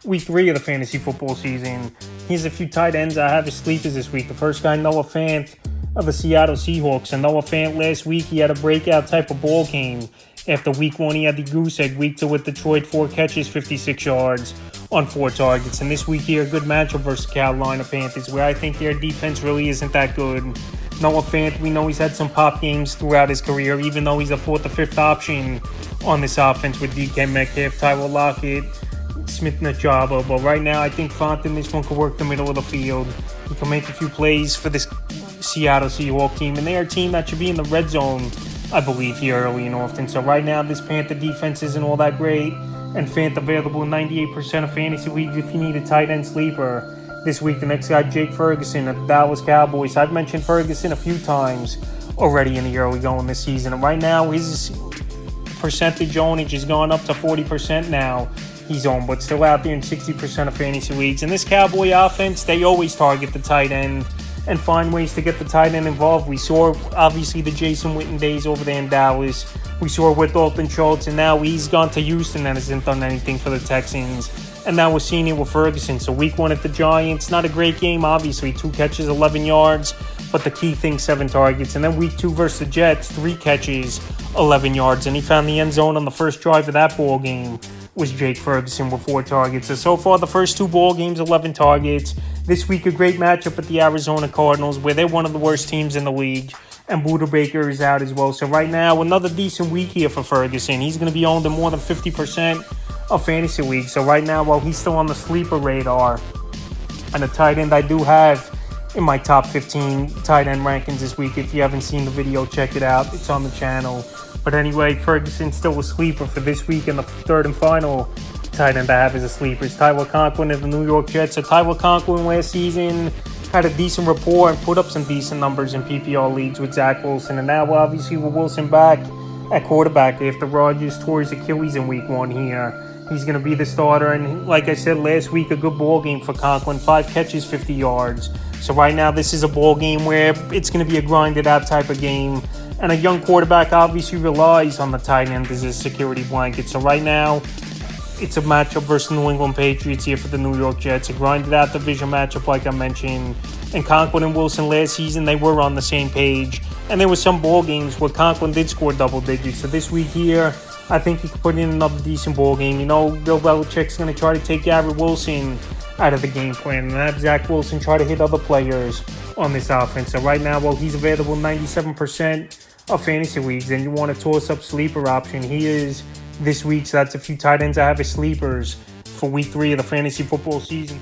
week 3 of the fantasy football season. Here's a few tight ends I have as sleepers this week. The first guy, Noah Fant of the Seattle Seahawks. And Noah Fant last week, he had a breakout type of ball game. After week 1, he had the goose egg. Week 2 with Detroit, 4 catches, 56 yards on 4 targets. And this week here, a good matchup versus Carolina Panthers, where I think their defense really isn't that good. Noah Fant, we know he's had some pop games throughout his career, even though he's a 4th or 5th option on this offense with DK Metcalf, Tyler Lockett, Smith-Njigba. But right now, I think Fant in this one could work the middle of the field. He can make a few plays for this Seattle Seahawks team, and they are a team that should be in the red zone, I believe, here early and often. So right now, this Panther defense isn't all that great, and Fant available in 98% of fantasy leagues if you need a tight end sleeper. This week, the next guy, Jake Ferguson of the Dallas Cowboys. I've mentioned Ferguson a few times already in the early going this season, and right now, his percentage ownage has gone up to 40% now. He's on, but still out there in 60% of fantasy leagues. And this Cowboy offense, they always target the tight end and find ways to get the tight end involved. We saw, obviously, the Jason Witten days over there in Dallas. We saw it with Dalton Schultz, and now he's gone to Houston and hasn't done anything for the Texans. And now we're seeing it with Ferguson. So week 1 at the Giants, not a great game, obviously. 2 catches, 11 yards. But the key thing, 7 targets. And then week 2 versus the Jets, 3 catches, 11 yards. And he found the end zone on the first drive of that ball game. Was Jake Ferguson with 4 targets. So far, the first 2 ball games, 11 targets. This week, a great matchup at the Arizona Cardinals, where they're one of the worst teams in the league. And Budda Baker is out as well. So right now, another decent week here for Ferguson. He's going to be owned in more than 50% of fantasy leagues. So right now, while he's still on the sleeper radar, and a tight end I do have in my top 15 tight end rankings this week. If you haven't seen the video, check it out. It's on the channel. But anyway, Ferguson's still a sleeper for this week, and the third and final tight end I have as a sleeper is Tyler Conklin of the New York Jets. So Tyler Conklin last season had a decent rapport and put up some decent numbers in PPR leagues with Zach Wilson. And now, obviously, with Wilson back at quarterback after Rodgers tore his Achilles in week 1 here, he's going to be the starter. And like I said last week, a good ball game for Conklin. 5 catches, 50 yards. So right now, this is a ball game where it's going to be a grinded-out type of game. And a young quarterback obviously relies on the tight end as a security blanket. So right now, it's a matchup versus New England Patriots here for the New York Jets. A grinded-out division matchup, like I mentioned. And Conklin and Wilson last season, they were on the same page. And there were some ball games where Conklin did score double digits. So this week here, I think he could put in another decent ball game. You know, Bill Belichick's going to try to take Garrett Wilson out of the game plan and have Zach Wilson try to hit other players on this offense. So right now, while he's available 97% of fantasy leagues, and you want to toss up sleeper option, he is this week. So that's a few tight ends I have as sleepers for week 3 of the fantasy football season.